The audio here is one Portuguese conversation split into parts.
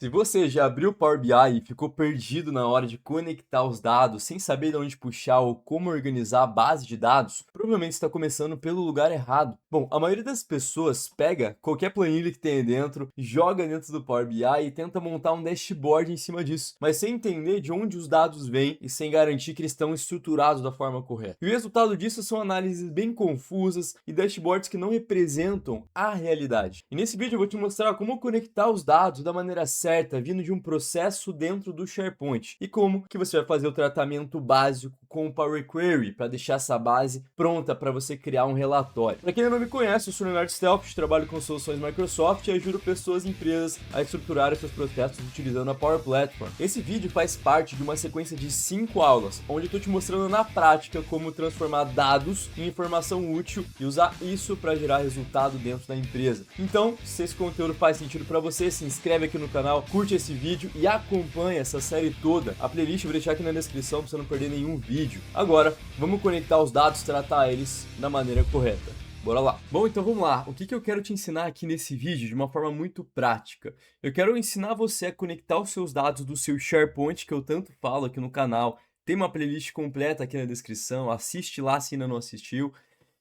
Se você já abriu o Power BI e ficou perdido na hora de conectar os dados, sem saber de onde puxar ou como organizar a base de dados, provavelmente está começando pelo lugar errado. Bom, a maioria das pessoas pega qualquer planilha que tem aí dentro, joga dentro do Power BI e tenta montar um dashboard em cima disso, mas sem entender de onde os dados vêm e sem garantir que eles estão estruturados da forma correta. E o resultado disso são análises bem confusas e dashboards que não representam a realidade. E nesse vídeo eu vou te mostrar como conectar os dados da maneira certa, vindo de um processo dentro do SharePoint, e como que você vai fazer o tratamento básico com o Power Query para deixar essa base pronta para você criar um relatório. Para quem ainda não me conhece, eu sou o Leonardo Stelp, trabalho com soluções Microsoft e ajudo pessoas e empresas a estruturarem seus processos utilizando a Power Platform. Esse vídeo faz parte de uma sequência de 5 aulas, onde eu estou te mostrando na prática como transformar dados em informação útil e usar isso para gerar resultado dentro da empresa. Então, se esse conteúdo faz sentido para você, se inscreve aqui no canal, curte esse vídeo e acompanha essa série toda. A playlist eu vou deixar aqui na descrição para você não perder nenhum vídeo. Agora, vamos conectar os dados, tratar eles da maneira correta. Bora lá. Bom, então vamos lá. O que eu quero te ensinar aqui nesse vídeo de uma forma muito prática? Eu quero ensinar você a conectar os seus dados do seu SharePoint, que eu tanto falo aqui no canal. Tem uma playlist completa aqui na descrição, assiste lá se ainda não assistiu.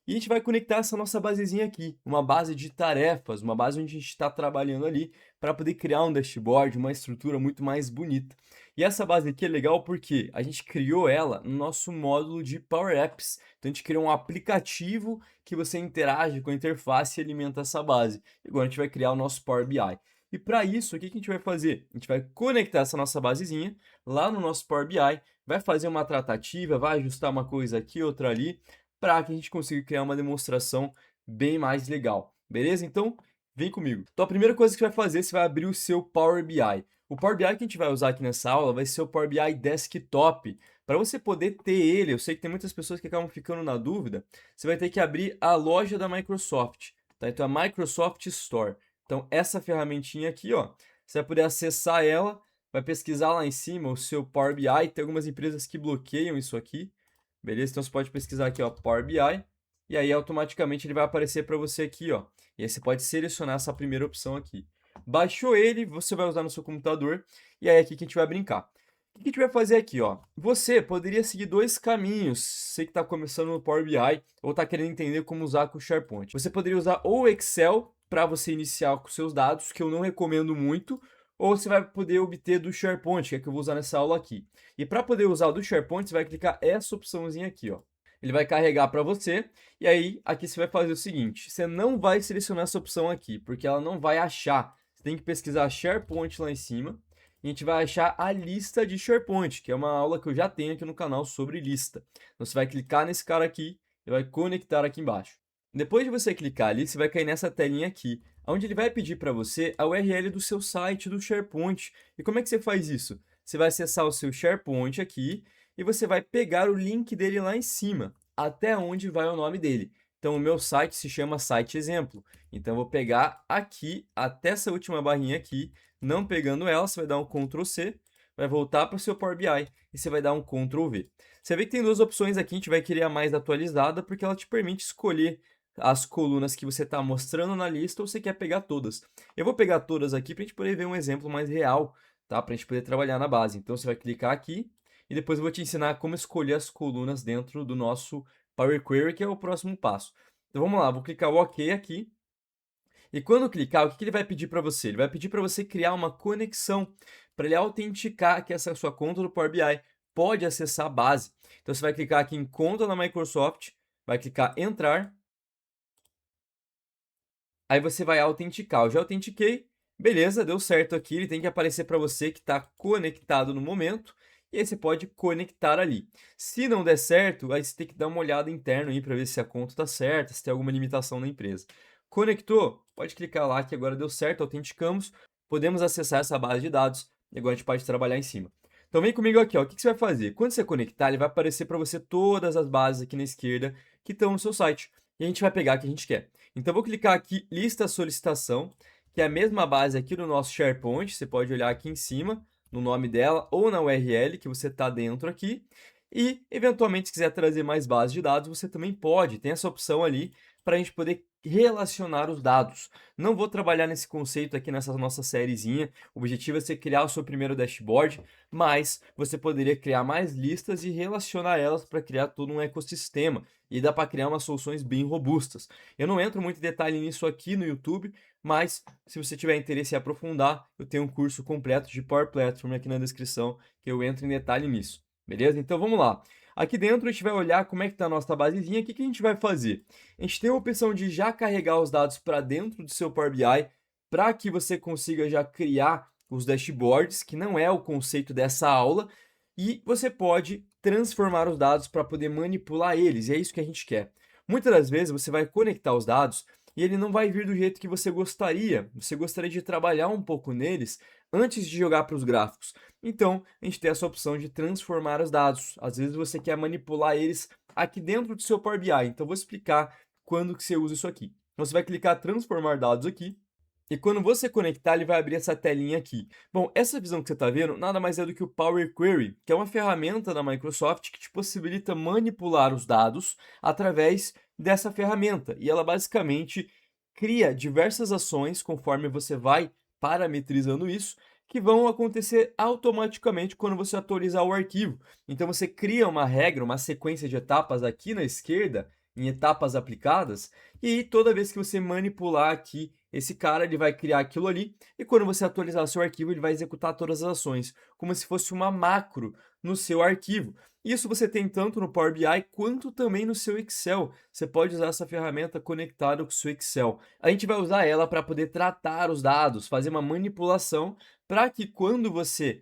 E a gente vai conectar essa nossa basezinha aqui, uma base de tarefas, uma base onde a gente está trabalhando ali para poder criar um dashboard, uma estrutura muito mais bonita. E essa base aqui é legal porque a gente criou ela no nosso módulo de Power Apps. Então a gente criou um aplicativo que você interage com a interface e alimenta essa base. E agora a gente vai criar o nosso Power BI. E para isso, o que a gente vai fazer? A gente vai conectar essa nossa basezinha lá no nosso Power BI, vai fazer uma tratativa, vai ajustar uma coisa aqui, outra ali, para que a gente consiga criar uma demonstração bem mais legal, beleza? Então, vem comigo. Então, a primeira coisa que você vai fazer, você vai abrir o seu Power BI. O Power BI que a gente vai usar aqui nessa aula vai ser o Power BI Desktop. Para você poder ter ele, eu sei que tem muitas pessoas que acabam ficando na dúvida, você vai ter que abrir a loja da Microsoft, tá? Então, a Microsoft Store. Então, essa ferramentinha aqui, ó, você vai poder acessar ela, vai pesquisar lá em cima o seu Power BI, tem algumas empresas que bloqueiam isso aqui, beleza? Então você pode pesquisar aqui, ó, Power BI, e aí automaticamente ele vai aparecer para você aqui, ó. E aí você pode selecionar essa primeira opção aqui. Baixou ele, você vai usar no seu computador, e aí aqui que a gente vai brincar. O que a gente vai fazer aqui, ó? Você poderia seguir dois caminhos, você que está começando no Power BI ou está querendo entender como usar com o SharePoint. Você poderia usar ou o Excel para você iniciar com seus dados, que eu não recomendo muito, ou você vai poder obter do SharePoint, que é que eu vou usar nessa aula aqui. E para poder usar o do SharePoint, você vai clicar essa opçãozinha aqui, ó. Ele vai carregar para você, e aí aqui você vai fazer o seguinte, você não vai selecionar essa opção aqui, porque ela não vai achar. Você tem que pesquisar SharePoint lá em cima, e a gente vai achar a lista de SharePoint, que é uma aula que eu já tenho aqui no canal sobre lista. Então você vai clicar nesse cara aqui e vai conectar aqui embaixo. Depois de você clicar ali, você vai cair nessa telinha aqui, onde ele vai pedir para você a URL do seu site, do SharePoint. E como é que você faz isso? Você vai acessar o seu SharePoint aqui e você vai pegar o link dele lá em cima, até onde vai o nome dele. Então, o meu site se chama Site Exemplo. Então, eu vou pegar aqui, até essa última barrinha aqui, não pegando ela, você vai dar um Ctrl C, vai voltar para o seu Power BI e você vai dar um Ctrl V. Você vê que tem duas opções aqui, a gente vai querer a mais atualizada, porque ela te permite escolher as colunas que você está mostrando na lista ou você quer pegar todas. Eu vou pegar todas aqui para a gente poder ver um exemplo mais real, tá? Para a gente poder trabalhar na base. Então, você vai clicar aqui e depois eu vou te ensinar como escolher as colunas dentro do nosso Power Query, que é o próximo passo. Então, vamos lá, vou clicar o OK aqui. E quando clicar, o que ele vai pedir para você? Ele vai pedir para você criar uma conexão, para ele autenticar que essa sua conta do Power BI pode acessar a base. Então, você vai clicar aqui em Conta na Microsoft, vai clicar Entrar, aí você vai autenticar. Eu já autentiquei, beleza, deu certo aqui. Ele tem que aparecer para você que está conectado no momento. E aí você pode conectar ali. Se não der certo, aí você tem que dar uma olhada interna aí para ver se a conta está certa, se tem alguma limitação na empresa. Conectou? Pode clicar lá que agora deu certo, autenticamos. Podemos acessar essa base de dados e agora a gente pode trabalhar em cima. Então vem comigo aqui, ó. O que você vai fazer? Quando você conectar, ele vai aparecer para você todas as bases aqui na esquerda que estão no seu site. E a gente vai pegar a que a gente quer. Então, eu vou clicar aqui, lista solicitação, que é a mesma base aqui do nosso SharePoint. Você pode olhar aqui em cima, no nome dela, ou na URL que você está dentro aqui. E, eventualmente, se quiser trazer mais bases de dados, você também pode. Tem essa opção ali para a gente poder relacionar os dados. Não vou trabalhar nesse conceito aqui nessa nossa sériezinha. O objetivo é você criar o seu primeiro dashboard, mas você poderia criar mais listas e relacionar elas para criar todo um ecossistema. E dá para criar umas soluções bem robustas. Eu não entro muito em detalhe nisso aqui no YouTube, mas se você tiver interesse em aprofundar, eu tenho um curso completo de Power Platform aqui na descrição, que eu entro em detalhe nisso. Beleza? Então vamos lá. Aqui dentro a gente vai olhar como é que está a nossa basezinha. O que que a gente vai fazer? A gente tem a opção de já carregar os dados para dentro do seu Power BI, para que você consiga já criar os dashboards, que não é o conceito dessa aula, e você pode transformar os dados para poder manipular eles, e é isso que a gente quer. Muitas das vezes você vai conectar os dados e ele não vai vir do jeito que você gostaria. Você gostaria de trabalhar um pouco neles antes de jogar para os gráficos. Então, a gente tem essa opção de transformar os dados. Às vezes você quer manipular eles aqui dentro do seu Power BI. Então, eu vou explicar quando que você usa isso aqui. Então, você vai clicar transformar dados aqui. E quando você conectar, ele vai abrir essa telinha aqui. Bom, essa visão que você está vendo nada mais é do que o Power Query, que é uma ferramenta da Microsoft que te possibilita manipular os dados através dessa ferramenta. E ela basicamente cria diversas ações conforme você vai parametrizando isso, que vão acontecer automaticamente quando você atualizar o arquivo. Então você cria uma regra, uma sequência de etapas aqui na esquerda, em etapas aplicadas, e toda vez que você manipular aqui esse cara, ele vai criar aquilo ali, e quando você atualizar seu arquivo, ele vai executar todas as ações, como se fosse uma macro no seu arquivo. Isso você tem tanto no Power BI quanto também no seu Excel. Você pode usar essa ferramenta conectada com o seu Excel. A gente vai usar ela para poder tratar os dados, fazer uma manipulação, para que quando você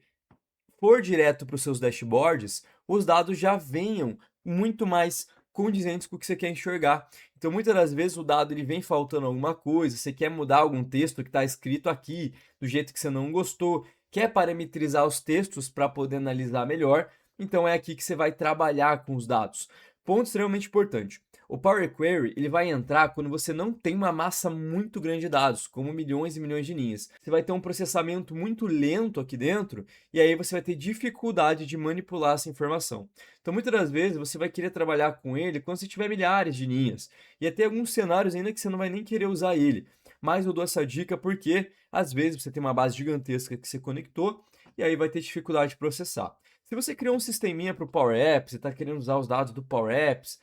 for direto para os seus dashboards, os dados já venham muito mais condizentes com o que você quer enxergar. Então, muitas das vezes o dado ele vem faltando alguma coisa, você quer mudar algum texto que está escrito aqui do jeito que você não gostou, quer parametrizar os textos para poder analisar melhor, então é aqui que você vai trabalhar com os dados. Ponto extremamente importante. O Power Query ele vai entrar quando você não tem uma massa muito grande de dados, como milhões e milhões de linhas. Você vai ter um processamento muito lento aqui dentro e aí você vai ter dificuldade de manipular essa informação. Então, muitas das vezes, você vai querer trabalhar com ele quando você tiver milhares de linhas. E até alguns cenários ainda que você não vai nem querer usar ele. Mas eu dou essa dica porque, às vezes, você tem uma base gigantesca que você conectou e aí vai ter dificuldade de processar. Se você criou um sisteminha para o Power Apps, você está querendo usar os dados do Power Apps,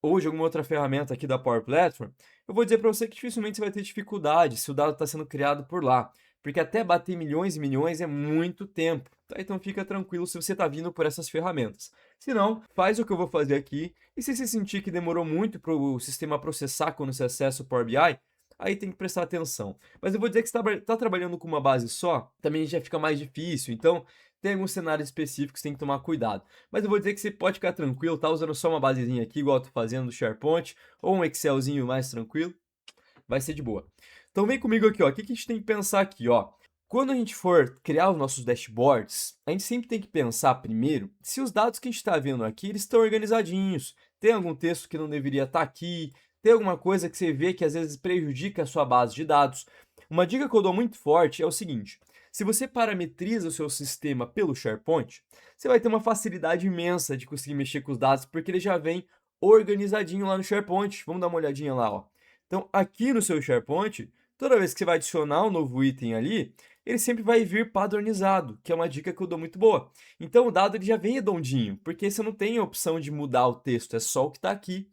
ou de alguma outra ferramenta aqui da Power Platform, eu vou dizer para você que dificilmente você vai ter dificuldade se o dado está sendo criado por lá, porque até bater milhões e milhões é muito tempo, tá? Então fica tranquilo se você está vindo por essas ferramentas. Se não, faz o que eu vou fazer aqui, e se você sentir que demorou muito para o sistema processar quando você acessa o Power BI, aí tem que prestar atenção. Mas eu vou dizer que se está trabalhando com uma base só, também já fica mais difícil, então tem alguns cenários específicos que tem que tomar cuidado. Mas eu vou dizer que você pode ficar tranquilo, tá usando só uma basezinha aqui, igual eu tô fazendo no SharePoint, ou um Excelzinho mais tranquilo, vai ser de boa. Então vem comigo aqui, ó. O que que a gente tem que pensar aqui, ó? Quando a gente for criar os nossos dashboards, a gente sempre tem que pensar primeiro se os dados que a gente está vendo aqui, eles estão organizadinhos. Tem algum texto que não deveria estar aqui, tem alguma coisa que você vê que às vezes prejudica a sua base de dados. Uma dica que eu dou muito forte é o seguinte: se você parametriza o seu sistema pelo SharePoint, você vai ter uma facilidade imensa de conseguir mexer com os dados, porque ele já vem organizadinho lá no SharePoint. Vamos dar uma olhadinha lá, ó. Então, aqui no seu SharePoint, toda vez que você vai adicionar um novo item ali, ele sempre vai vir padronizado, que é uma dica que eu dou muito boa. Então, o dado ele já vem redondinho, porque você não tem a opção de mudar o texto, é só o que está aqui.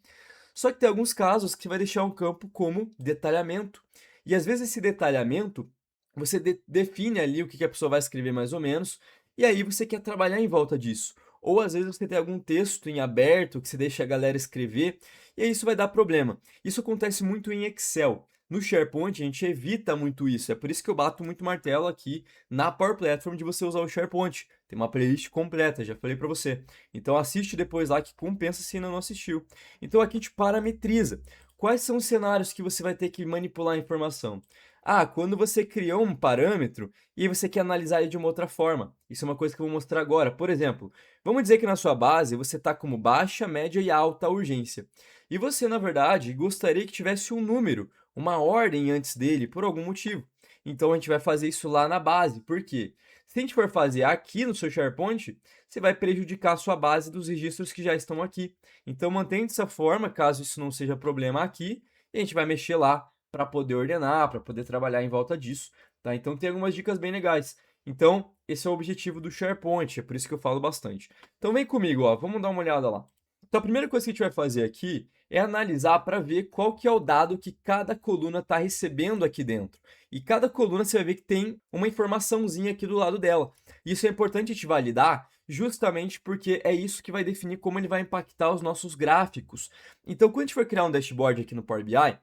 Só que tem alguns casos que você vai deixar um campo como detalhamento. E às vezes esse detalhamento você define ali o que a pessoa vai escrever mais ou menos, e aí você quer trabalhar em volta disso. Ou às vezes você tem algum texto em aberto que você deixa a galera escrever, e aí isso vai dar problema. Isso acontece muito em Excel. No SharePoint a gente evita muito isso, é por isso que eu bato muito martelo aqui na Power Platform de você usar o SharePoint. Tem uma playlist completa, já falei para você. Então assiste depois lá que compensa se ainda não assistiu. Então aqui a gente parametriza. Quais são os cenários que você vai ter que manipular a informação? Ah, quando você criou um parâmetro e você quer analisar ele de uma outra forma. Isso é uma coisa que eu vou mostrar agora. Por exemplo, vamos dizer que na sua base você está como baixa, média e alta urgência. E você, na verdade, gostaria que tivesse um número, uma ordem antes dele, por algum motivo. Então a gente vai fazer isso lá na base. Por quê? Se a gente for fazer aqui no seu SharePoint, você vai prejudicar a sua base dos registros que já estão aqui. Então mantém dessa forma, caso isso não seja problema aqui, e a gente vai mexer lá para poder ordenar, para poder trabalhar em volta disso, tá? Então tem algumas dicas bem legais. Então, esse é o objetivo do SharePoint, é por isso que eu falo bastante. Então vem comigo, ó, vamos dar uma olhada lá. Então a primeira coisa que a gente vai fazer aqui é analisar para ver qual que é o dado que cada coluna está recebendo aqui dentro. E cada coluna você vai ver que tem uma informaçãozinha aqui do lado dela. Isso é importante a gente validar justamente porque é isso que vai definir como ele vai impactar os nossos gráficos. Então, quando a gente for criar um dashboard aqui no Power BI,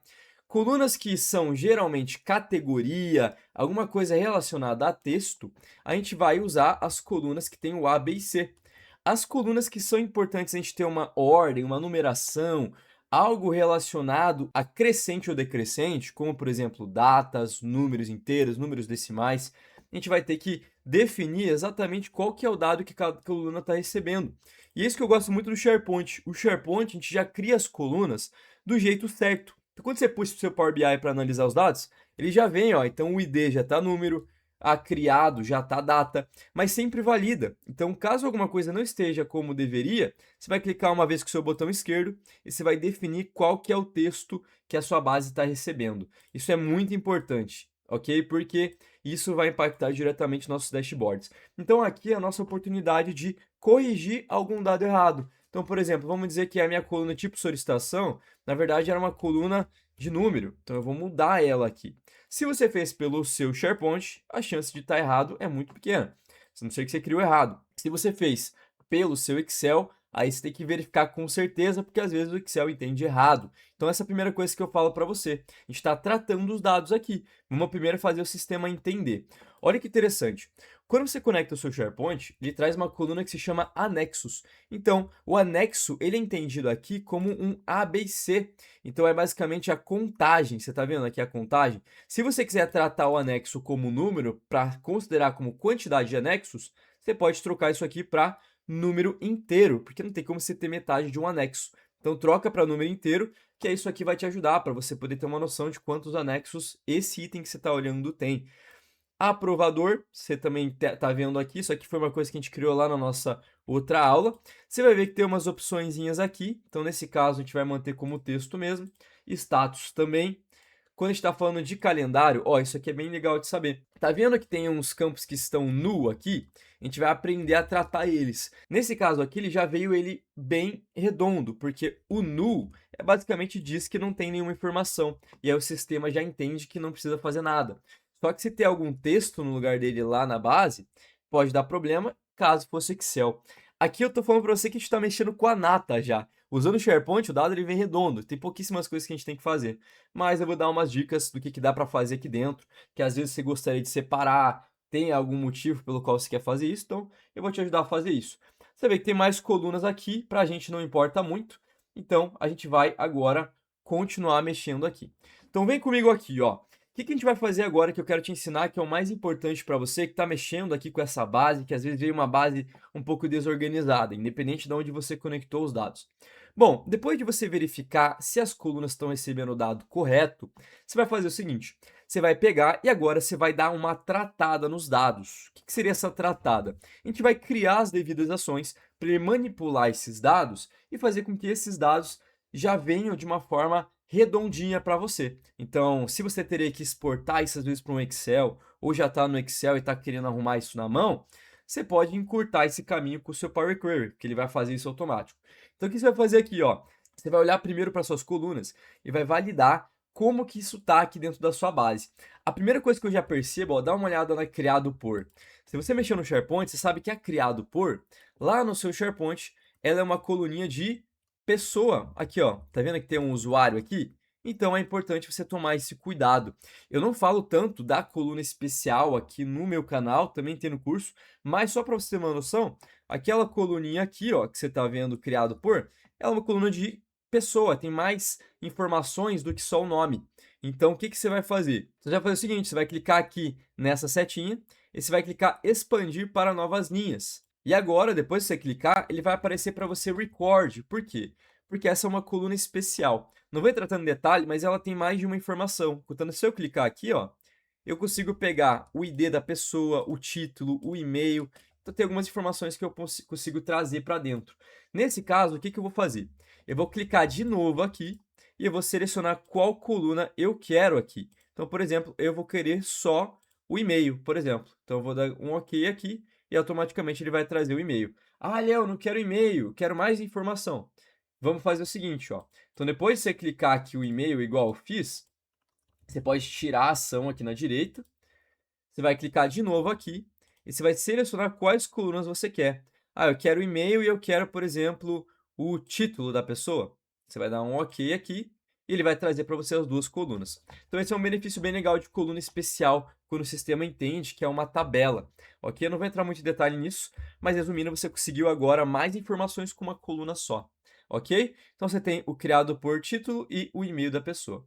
colunas que são geralmente categoria, alguma coisa relacionada a texto, a gente vai usar as colunas que tem o A, B e C. As colunas que são importantes a gente ter uma ordem, uma numeração, algo relacionado a crescente ou decrescente, como por exemplo datas, números inteiros, números decimais, a gente vai ter que definir exatamente qual que é o dado que cada coluna está recebendo. E é isso que eu gosto muito do SharePoint. O SharePoint, a gente já cria as colunas do jeito certo. Então, quando você puxa o seu Power BI para analisar os dados, ele já vem, ó, então o ID já está número, a criado já está data, mas sempre valida. Então, caso alguma coisa não esteja como deveria, você vai clicar uma vez com o seu botão esquerdo e você vai definir qual que é o texto que a sua base está recebendo. Isso é muito importante, ok? Porque isso vai impactar diretamente nossos dashboards. Então, aqui é a nossa oportunidade de corrigir algum dado errado. Então, por exemplo, vamos dizer que a minha coluna tipo solicitação, na verdade, era uma coluna de número. Então, eu vou mudar ela aqui. Se você fez pelo seu SharePoint, a chance de estar errado é muito pequena. A não ser que você criou errado. Se você fez pelo seu Excel, aí você tem que verificar com certeza, porque às vezes o Excel entende errado. Então, essa é a primeira coisa que eu falo para você. A gente está tratando os dados aqui. Vamos primeiro fazer o sistema entender. Olha que interessante. Quando você conecta o seu SharePoint, ele traz uma coluna que se chama anexos. Então, o anexo, ele é entendido aqui como um ABC. Então, é basicamente a contagem. Você está vendo aqui a contagem? Se você quiser tratar o anexo como número, para considerar como quantidade de anexos, você pode trocar isso aqui para número inteiro, porque não tem como você ter metade de um anexo. Então, troca para número inteiro, que é isso aqui vai te ajudar para você poder ter uma noção de quantos anexos esse item que você está olhando tem. Aprovador, você também tá vendo aqui, isso aqui foi uma coisa que a gente criou lá na nossa outra aula. Você vai ver que tem umas opçõezinhas aqui, então nesse caso a gente vai manter como texto mesmo. Status também. Quando a gente está falando de calendário, ó, isso aqui é bem legal de saber. Tá vendo que tem uns campos que estão nu aqui? A gente vai aprender a tratar eles. Nesse caso aqui, ele já veio ele bem redondo, porque o nu é basicamente diz que não tem nenhuma informação. E aí o sistema já entende que não precisa fazer nada. Só que se tem algum texto no lugar dele lá na base, pode dar problema caso fosse Excel. Aqui eu tô falando para você que a gente está mexendo com a nata já. Usando o SharePoint, o dado ele vem redondo, tem pouquíssimas coisas que a gente tem que fazer. Mas eu vou dar umas dicas do que dá para fazer aqui dentro, que às vezes você gostaria de separar, tem algum motivo pelo qual você quer fazer isso, então eu vou te ajudar a fazer isso. Você vê que tem mais colunas aqui, para a gente não importa muito, então a gente vai agora continuar mexendo aqui. Então vem comigo aqui, ó. O que a gente vai fazer agora que eu quero te ensinar, que é o mais importante para você que está mexendo aqui com essa base, que às vezes veio uma base um pouco desorganizada, independente de onde você conectou os dados. Bom, depois de você verificar se as colunas estão recebendo o dado correto, você vai fazer o seguinte, você vai pegar e agora você vai dar uma tratada nos dados. O que seria essa tratada? A gente vai criar as devidas ações para ele manipular esses dados e fazer com que esses dados já venham de uma forma redondinha para você. Então, se você teria que exportar isso às vezes para um Excel, ou já está no Excel e está querendo arrumar isso na mão, você pode encurtar esse caminho com o seu Power Query, que ele vai fazer isso automático. Então, o que você vai fazer aqui, ó? Você vai olhar primeiro para suas colunas e vai validar como que isso está aqui dentro da sua base. A primeira coisa que eu já percebo, ó, dá uma olhada na criado por. Se você mexer no SharePoint, você sabe que a criado por, lá no seu SharePoint, ela é uma coluninha de pessoa. Aqui, ó, tá vendo que tem um usuário aqui? Então é importante você tomar esse cuidado. Eu não falo tanto da coluna especial aqui no meu canal, também tem no curso, mas só para você ter uma noção, aquela coluninha aqui, ó, que você está vendo criado por, é uma coluna de pessoa, tem mais informações do que só o nome. Então, o que você vai fazer? Você vai fazer o seguinte, você vai clicar aqui nessa setinha e você vai clicar expandir para novas linhas. E agora, depois de você clicar, ele vai aparecer para você Record. Por quê? Porque essa é uma coluna especial. Não vou entrar tanto em detalhe, mas ela tem mais de uma informação. Portanto, se eu clicar aqui, ó, eu consigo pegar o ID da pessoa, o título, o e-mail. Então, tem algumas informações que eu consigo trazer para dentro. Nesse caso, o que eu vou fazer? Eu vou clicar de novo aqui e eu vou selecionar qual coluna eu quero aqui. Então, por exemplo, eu vou querer só o e-mail, por exemplo. Então, eu vou dar um OK aqui e automaticamente ele vai trazer o e-mail. Ah, Léo, não quero e-mail, quero mais informação. Vamos fazer o seguinte, ó. Então, depois de você clicar aqui o e-mail igual eu fiz, você pode tirar a ação aqui na direita, você vai clicar de novo aqui e você vai selecionar quais colunas você quer. Ah, eu quero o e-mail e eu quero, por exemplo, o título da pessoa. Você vai dar um OK aqui e ele vai trazer para você as duas colunas. Então esse é um benefício bem legal de coluna especial, quando o sistema entende que é uma tabela. Ok? Eu não vou entrar muito em detalhe nisso, mas resumindo, você conseguiu agora mais informações com uma coluna só. Ok? Então você tem o criado por título e o e-mail da pessoa.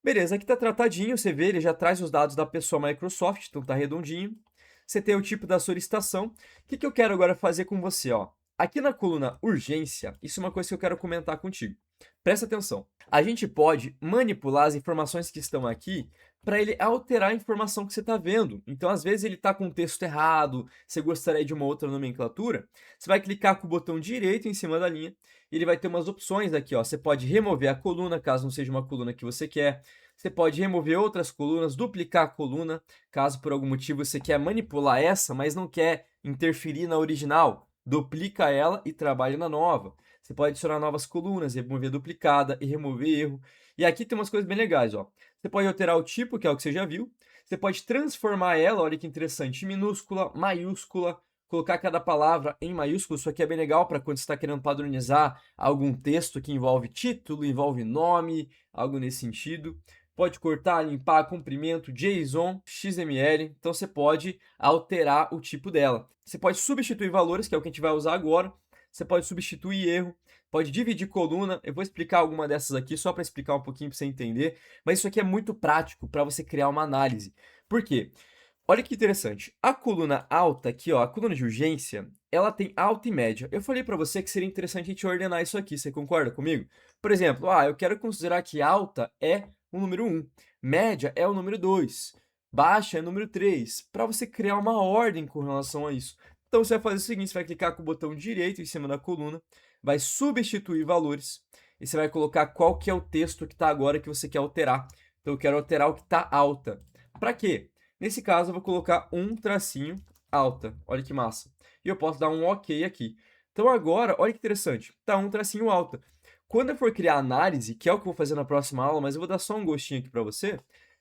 Beleza, aqui está tratadinho, você vê, ele já traz os dados da pessoa Microsoft, então tá redondinho. Você tem o tipo da solicitação. O que que eu quero agora fazer com você, ó? Aqui na coluna urgência, isso é uma coisa que eu quero comentar contigo. Presta atenção. A gente pode manipular as informações que estão aqui para ele alterar a informação que você está vendo. Então, às vezes, ele está com o texto errado, você gostaria de uma outra nomenclatura. Você vai clicar com o botão direito em cima da linha e ele vai ter umas opções aqui, ó. Você pode remover a coluna, caso não seja uma coluna que você quer. Você pode remover outras colunas, duplicar a coluna, caso por algum motivo você quer manipular essa, mas não quer interferir na original. Duplica ela e trabalha na nova. Você pode adicionar novas colunas, remover duplicada e remover erro. E aqui tem umas coisas bem legais, ó. Você pode alterar o tipo, que é o que você já viu. Você pode transformar ela, olha que interessante, em minúscula, maiúscula, colocar cada palavra em maiúsculo. Isso aqui é bem legal para quando você está querendo padronizar algum texto que envolve título, envolve nome, algo nesse sentido. Pode cortar, limpar, comprimento, JSON, XML. Então você pode alterar o tipo dela. Você pode substituir valores, que é o que a gente vai usar agora. Você pode substituir erro, pode dividir coluna. Eu vou explicar alguma dessas aqui só para explicar um pouquinho para você entender. Mas isso aqui é muito prático para você criar uma análise. Por quê? Olha que interessante. A coluna alta aqui, ó, a coluna de urgência, ela tem alta e média. Eu falei para você que seria interessante a gente ordenar isso aqui, você concorda comigo? Por exemplo, eu quero considerar que alta é o número 1, média é o número 2, baixa é o número 3, para você criar uma ordem com relação a isso. Então você vai fazer o seguinte, você vai clicar com o botão direito em cima da coluna, vai substituir valores, e você vai colocar qual que é o texto que está agora que você quer alterar. Então eu quero alterar o que está alta. Para quê? Nesse caso, eu vou colocar um tracinho alta. Olha que massa. E eu posso dar um OK aqui. Então agora, olha que interessante. Tá um tracinho alta. Quando eu for criar análise, que é o que eu vou fazer na próxima aula, mas eu vou dar só um gostinho aqui para você.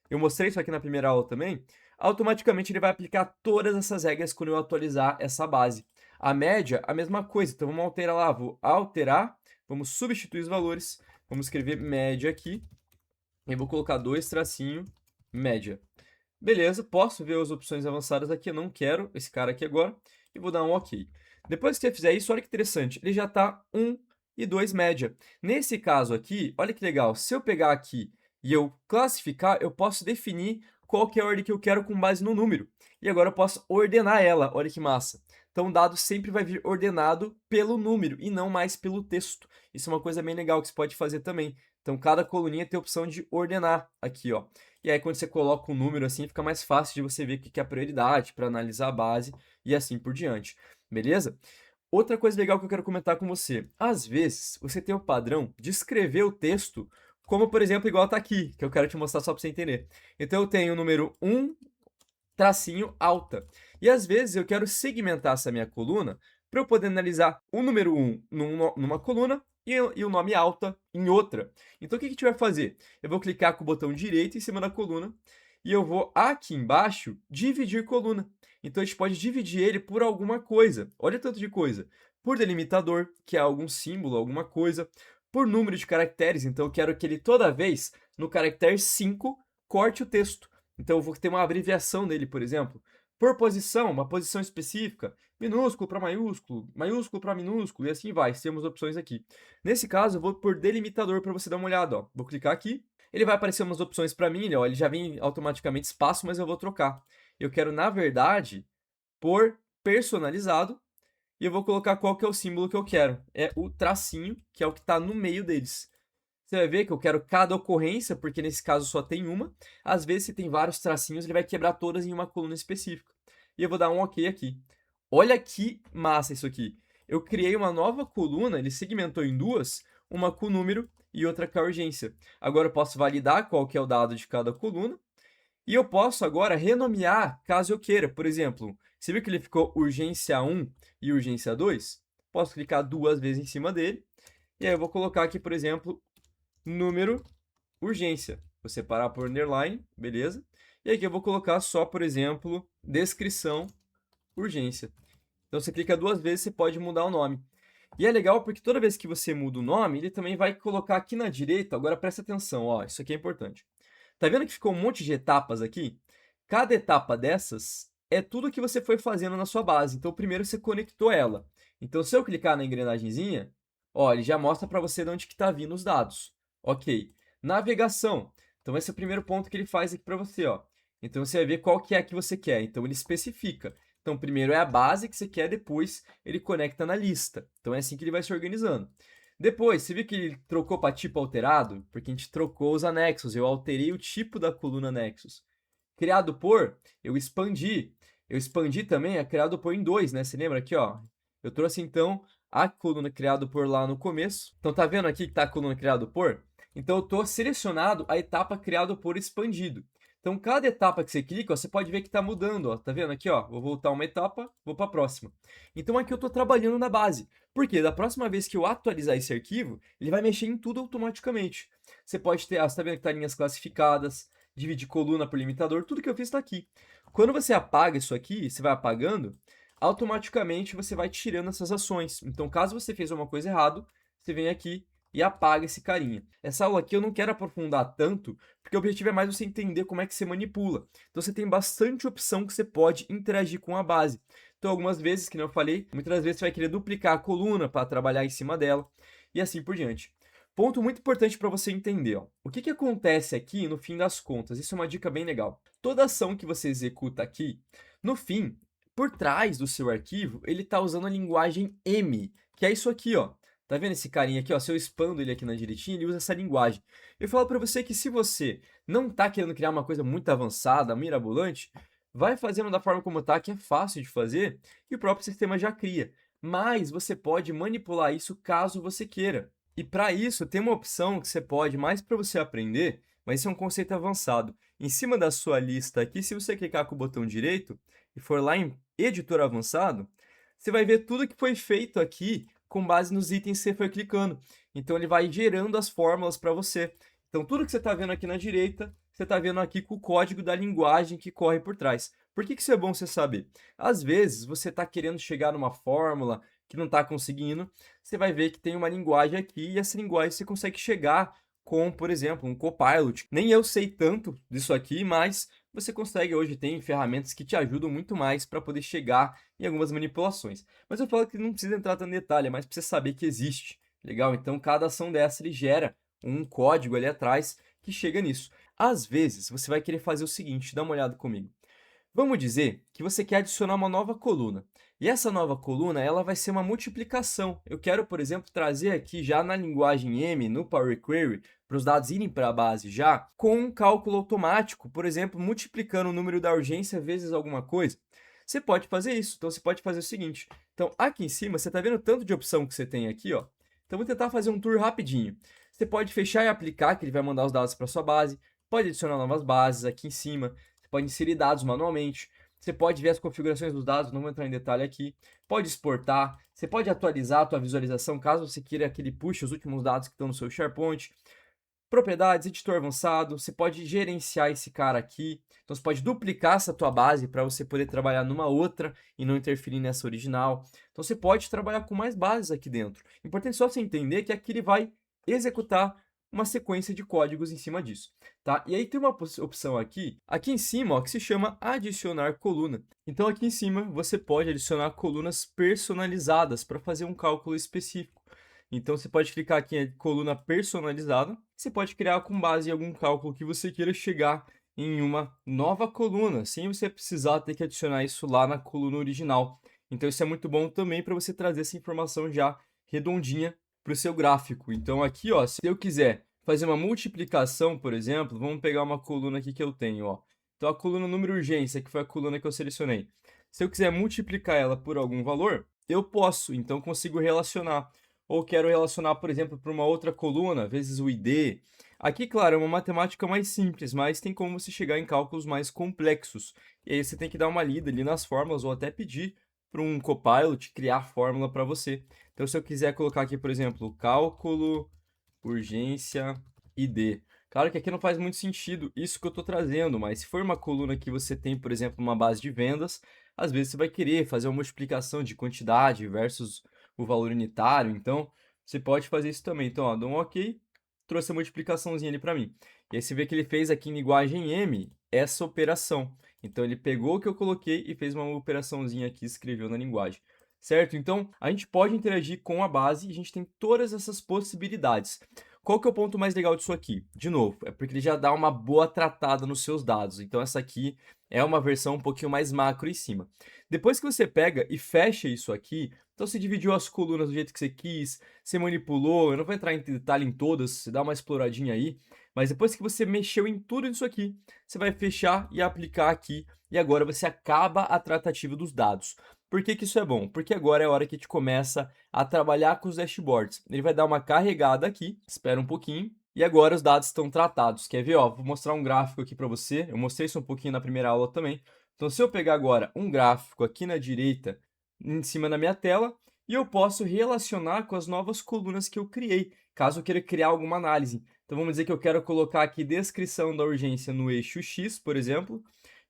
Eu mostrei isso aqui na primeira aula também. Automaticamente ele vai aplicar todas essas regras quando eu atualizar essa base. A média, a mesma coisa. Então vamos alterar lá. Vou alterar. Vamos substituir os valores. Vamos escrever média aqui. E vou colocar dois tracinho média. Beleza, posso ver as opções avançadas aqui, eu não quero esse cara aqui agora, e vou dar um OK. Depois que você fizer isso, olha que interessante, ele já está 1 e 2 média. Nesse caso aqui, olha que legal, se eu pegar aqui e eu classificar, eu posso definir qual que é a ordem que eu quero com base no número. E agora eu posso ordenar ela, olha que massa. Então o dado sempre vai vir ordenado pelo número e não mais pelo texto. Isso é uma coisa bem legal que você pode fazer também. Então cada coluninha tem a opção de ordenar aqui, ó. E aí, quando você coloca um número assim, fica mais fácil de você ver o que é a prioridade para analisar a base e assim por diante. Beleza? Outra coisa legal que eu quero comentar com você. Às vezes, você tem o padrão de escrever o texto como, por exemplo, igual tá aqui, que eu quero te mostrar só para você entender. Então, eu tenho o número 1, tracinho alta. E às vezes eu quero segmentar essa minha coluna para eu poder analisar o número 1 numa coluna e o nome alta em outra. Então o que que a gente vai fazer? Eu vou clicar com o botão direito em cima da coluna e eu vou aqui embaixo dividir coluna. Então a gente pode dividir ele por alguma coisa. Olha o tanto de coisa. Por delimitador, que é algum símbolo, alguma coisa. Por número de caracteres, então eu quero que ele toda vez, no caractere 5, corte o texto. Então eu vou ter uma abreviação nele, por exemplo. Por posição, uma posição específica, minúsculo para maiúsculo, maiúsculo para minúsculo, e assim vai. Temos opções aqui. Nesse caso, eu vou por delimitador para você dar uma olhada. Ó. Vou clicar aqui, ele vai aparecer umas opções para mim, ó, ele já vem automaticamente espaço, mas eu vou trocar. Eu quero, na verdade, por personalizado, e eu vou colocar qual que é o símbolo que eu quero. É o tracinho, que é o que está no meio deles. Você vai ver que eu quero cada ocorrência, porque nesse caso só tem uma. Às vezes, se tem vários tracinhos, ele vai quebrar todas em uma coluna específica. E eu vou dar um OK aqui. Olha que massa isso aqui. Eu criei uma nova coluna, ele segmentou em duas, uma com número e outra com a urgência. Agora eu posso validar qual que é o dado de cada coluna, e eu posso agora renomear caso eu queira. Por exemplo, você viu que ele ficou urgência 1 e urgência 2? Posso clicar 2 vezes em cima dele, e aí eu vou colocar aqui, por exemplo, número urgência. Vou separar por underline, beleza? E aqui eu vou colocar só, por exemplo, descrição urgência. Então você clica 2 vezes, você pode mudar o nome. E é legal porque toda vez que você muda o nome, ele também vai colocar aqui na direita, agora presta atenção, ó, isso aqui é importante. Tá vendo que ficou um monte de etapas aqui? Cada etapa dessas é tudo que você foi fazendo na sua base. Então, primeiro você conectou ela. Então, se eu clicar na engrenagemzinha, ó, ele já mostra para você de onde que tá vindo os dados. Ok. Navegação. Então, esse é o primeiro ponto que ele faz aqui para você, ó. Então, você vai ver qual que é a que você quer. Então, ele especifica. Então, primeiro é a base que você quer, depois ele conecta na lista. Então, é assim que ele vai se organizando. Depois, você viu que ele trocou para tipo alterado? Porque a gente trocou os anexos, eu alterei o tipo da coluna anexos. Criado por, eu expandi. Eu expandi também a criado por em 2, né? Você lembra aqui, ó? Eu trouxe então a coluna criado por lá no começo. Então tá vendo aqui que tá a coluna criado por? Então eu tô selecionado a etapa criado por expandido. Então cada etapa que você clica, ó, você pode ver que tá mudando, ó. Tá vendo aqui, ó? Vou voltar uma etapa, vou para a próxima. Então aqui eu tô trabalhando na base. Porque da próxima vez que eu atualizar esse arquivo, ele vai mexer em tudo automaticamente. Você pode ter, você tá vendo que tá linhas classificadas, dividir coluna por limitador, tudo que eu fiz está aqui. Quando você apaga isso aqui, você vai apagando, automaticamente você vai tirando essas ações. Então, caso você fez uma coisa errada, você vem aqui e apaga esse carinha. Essa aula aqui eu não quero aprofundar tanto, porque o objetivo é mais você entender como é que você manipula. Então, você tem bastante opção que você pode interagir com a base. Então, algumas vezes, que eu falei, muitas vezes você vai querer duplicar a coluna para trabalhar em cima dela, e assim por diante. Ponto muito importante para você entender, ó. O que que acontece aqui no fim das contas? Isso é uma dica bem legal. Toda ação que você executa aqui, no fim, por trás do seu arquivo, ele está usando a linguagem M, que é isso aqui, ó. Tá vendo esse carinha aqui, ó? Se eu expando ele aqui na direitinha, ele usa essa linguagem. Eu falo para você que se você não está querendo criar uma coisa muito avançada, mirabolante, vai fazendo da forma como tá, que é fácil de fazer, e o próprio sistema já cria. Mas você pode manipular isso caso você queira. E para isso, tem uma opção que você pode, mais para você aprender, mas isso é um conceito avançado. Em cima da sua lista aqui, se você clicar com o botão direito e for lá em Editor Avançado, você vai ver tudo que foi feito aqui com base nos itens que você foi clicando. Então, ele vai gerando as fórmulas para você. Então, tudo que você está vendo aqui na direita, você está vendo aqui com o código da linguagem que corre por trás. Por que isso é bom você saber? Às vezes, você está querendo chegar numa fórmula que não está conseguindo, você vai ver que tem uma linguagem aqui e essa linguagem você consegue chegar com, por exemplo, um Copilot. Nem eu sei tanto disso aqui, mas você consegue hoje, tem ferramentas que te ajudam muito mais para poder chegar em algumas manipulações. Mas eu falo que não precisa entrar tanto em detalhe, é mais para você saber que existe. Legal? Então, cada ação dessa ele gera um código ali atrás que chega nisso. Às vezes, você vai querer fazer o seguinte, dá uma olhada comigo. Vamos dizer que você quer adicionar uma nova coluna. E essa nova coluna, ela vai ser uma multiplicação. Eu quero, por exemplo, trazer aqui já na linguagem M, no Power Query, para os dados irem para a base já, com um cálculo automático, por exemplo, multiplicando o número da urgência vezes alguma coisa. Você pode fazer isso. Então, você pode fazer o seguinte. Então, aqui em cima, você está vendo o tanto de opção que você tem aqui, ó. Então, vou tentar fazer um tour rapidinho. Você pode fechar e aplicar, que ele vai mandar os dados para sua base. Pode adicionar novas bases aqui em cima. Pode inserir dados manualmente, você pode ver as configurações dos dados, não vou entrar em detalhe aqui, pode exportar, você pode atualizar a tua visualização caso você queira que ele puxe os últimos dados que estão no seu SharePoint, propriedades, editor avançado, você pode gerenciar esse cara aqui, então você pode duplicar essa tua base para você poder trabalhar numa outra e não interferir nessa original, então você pode trabalhar com mais bases aqui dentro. Importante só você entender que aqui ele vai executar uma sequência de códigos em cima disso, tá? E aí tem uma opção aqui em cima, ó, que se chama adicionar coluna. Então aqui em cima você pode adicionar colunas personalizadas para fazer um cálculo específico. Então você pode clicar aqui em coluna personalizada, você pode criar com base em algum cálculo que você queira chegar em uma nova coluna, sem você precisar ter que adicionar isso lá na coluna original. Então isso é muito bom também para você trazer essa informação já redondinha para o seu gráfico. Então aqui, ó, se eu quiser fazer uma multiplicação, por exemplo, vamos pegar uma coluna aqui que eu tenho, ó. Então a coluna número urgência, que foi a coluna que eu selecionei. Se eu quiser multiplicar ela por algum valor, eu posso, então consigo relacionar. ou quero relacionar, por exemplo, para uma outra coluna, vezes o ID. Aqui, claro, é uma matemática mais simples, mas tem como você chegar em cálculos mais complexos. E aí você tem que dar uma lida ali nas fórmulas ou até pedir para um Copilot criar a fórmula para você. Então, se eu quiser colocar aqui, por exemplo, cálculo, urgência, ID. Claro que aqui não faz muito sentido isso que eu estou trazendo, mas se for uma coluna que você tem, por exemplo, uma base de vendas, às vezes você vai querer fazer uma multiplicação de quantidade versus o valor unitário, então você pode fazer isso também. Então, ó, dou um OK, trouxe a multiplicaçãozinha ali para mim. E aí você vê que ele fez aqui em linguagem M essa operação. Então ele pegou o que eu coloquei e fez uma operaçãozinha aqui, escreveu na linguagem. Certo? Então, a gente pode interagir com a base e a gente tem todas essas possibilidades. Qual que é o ponto mais legal disso aqui? De novo, é porque ele já dá uma boa tratada nos seus dados. Então, essa aqui é uma versão um pouquinho mais macro em cima. Depois que você pega e fecha isso aqui, então você dividiu as colunas do jeito que você quis, você manipulou, eu não vou entrar em detalhe em todas, você dá uma exploradinha aí, mas depois que você mexeu em tudo isso aqui, você vai fechar e aplicar aqui, e agora você acaba a tratativa dos dados. Por que que isso é bom? Porque agora é a hora que a gente começa a trabalhar com os dashboards. Ele vai dar uma carregada aqui, espera um pouquinho, e agora os dados estão tratados. Quer ver? Ó, vou mostrar um gráfico aqui para você. Eu mostrei isso um pouquinho na primeira aula também. Então, se eu pegar agora um gráfico aqui na direita, em cima da minha tela, e eu posso relacionar com as novas colunas que eu criei, caso eu queira criar alguma análise. Então, vamos dizer que eu quero colocar aqui descrição da urgência no eixo X, por exemplo,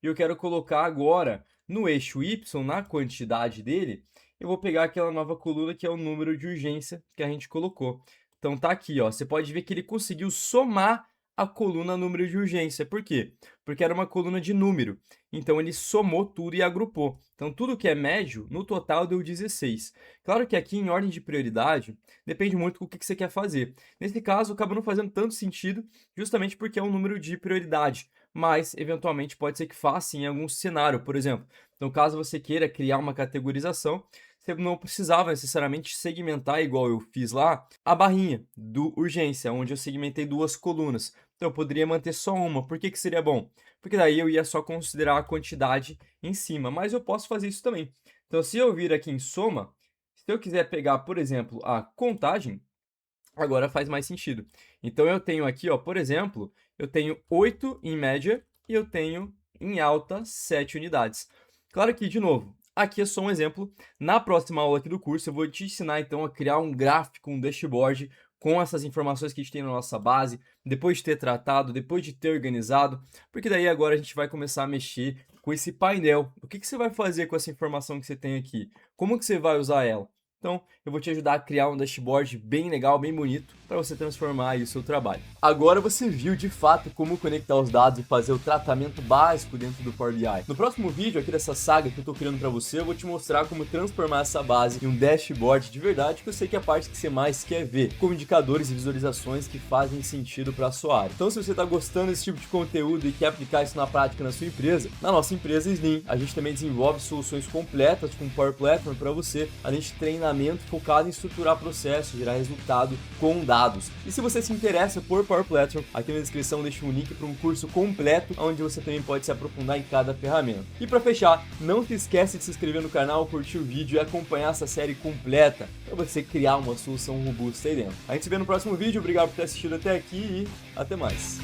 e eu quero colocar agora no eixo Y, na quantidade dele, eu vou pegar aquela nova coluna que é o número de urgência que a gente colocou. Então tá aqui, ó, você pode ver que ele conseguiu somar a coluna número de urgência. Por quê? Porque era uma coluna de número. Então ele somou tudo e agrupou. Então tudo que é médio, no total deu 16. Claro que aqui em ordem de prioridade, depende muito do que você quer fazer. Nesse caso, acaba não fazendo tanto sentido, justamente porque é um número de prioridade. Mas, eventualmente, pode ser que faça em algum cenário, por exemplo. Então, caso você queira criar uma categorização, você não precisava necessariamente segmentar, igual eu fiz lá, a barrinha do urgência, onde eu segmentei duas colunas. Então, eu poderia manter só uma. Por que que seria bom? Porque daí eu ia só considerar a quantidade em cima, mas eu posso fazer isso também. Então, se eu vir aqui em soma, se eu quiser pegar, por exemplo, a contagem, agora faz mais sentido. Então, eu tenho aqui, ó, por exemplo, eu tenho 8 em média e eu tenho em alta 7 unidades. Claro que, de novo, aqui é só um exemplo. Na próxima aula aqui do curso, eu vou te ensinar, então, a criar um gráfico, um dashboard com essas informações que a gente tem na nossa base, depois de ter tratado, depois de ter organizado, porque daí agora a gente vai começar a mexer com esse painel. O que que você vai fazer com essa informação que você tem aqui? Como que você vai usar ela? Então, eu vou te ajudar a criar um dashboard bem legal, bem bonito, para você transformar aí o seu trabalho. Agora você viu de fato como conectar os dados e fazer o tratamento básico dentro do Power BI. No próximo vídeo aqui dessa saga que eu estou criando para você, eu vou te mostrar como transformar essa base em um dashboard de verdade, que eu sei que é a parte que você mais quer ver, com indicadores e visualizações que fazem sentido para a sua área. Então, se você está gostando desse tipo de conteúdo e quer aplicar isso na prática na sua empresa, na nossa empresa Slim, a gente também desenvolve soluções completas com Power Platform para você, além de treinamento focado em estruturar processos, gerar resultado com dados. E se você se interessa por Power Platform, aqui na descrição deixo um link para um curso completo, onde você também pode se aprofundar em cada ferramenta. E para fechar, não se esquece de se inscrever no canal, curtir o vídeo e acompanhar essa série completa, para você criar uma solução robusta aí dentro. A gente se vê no próximo vídeo, obrigado por ter assistido até aqui e até mais.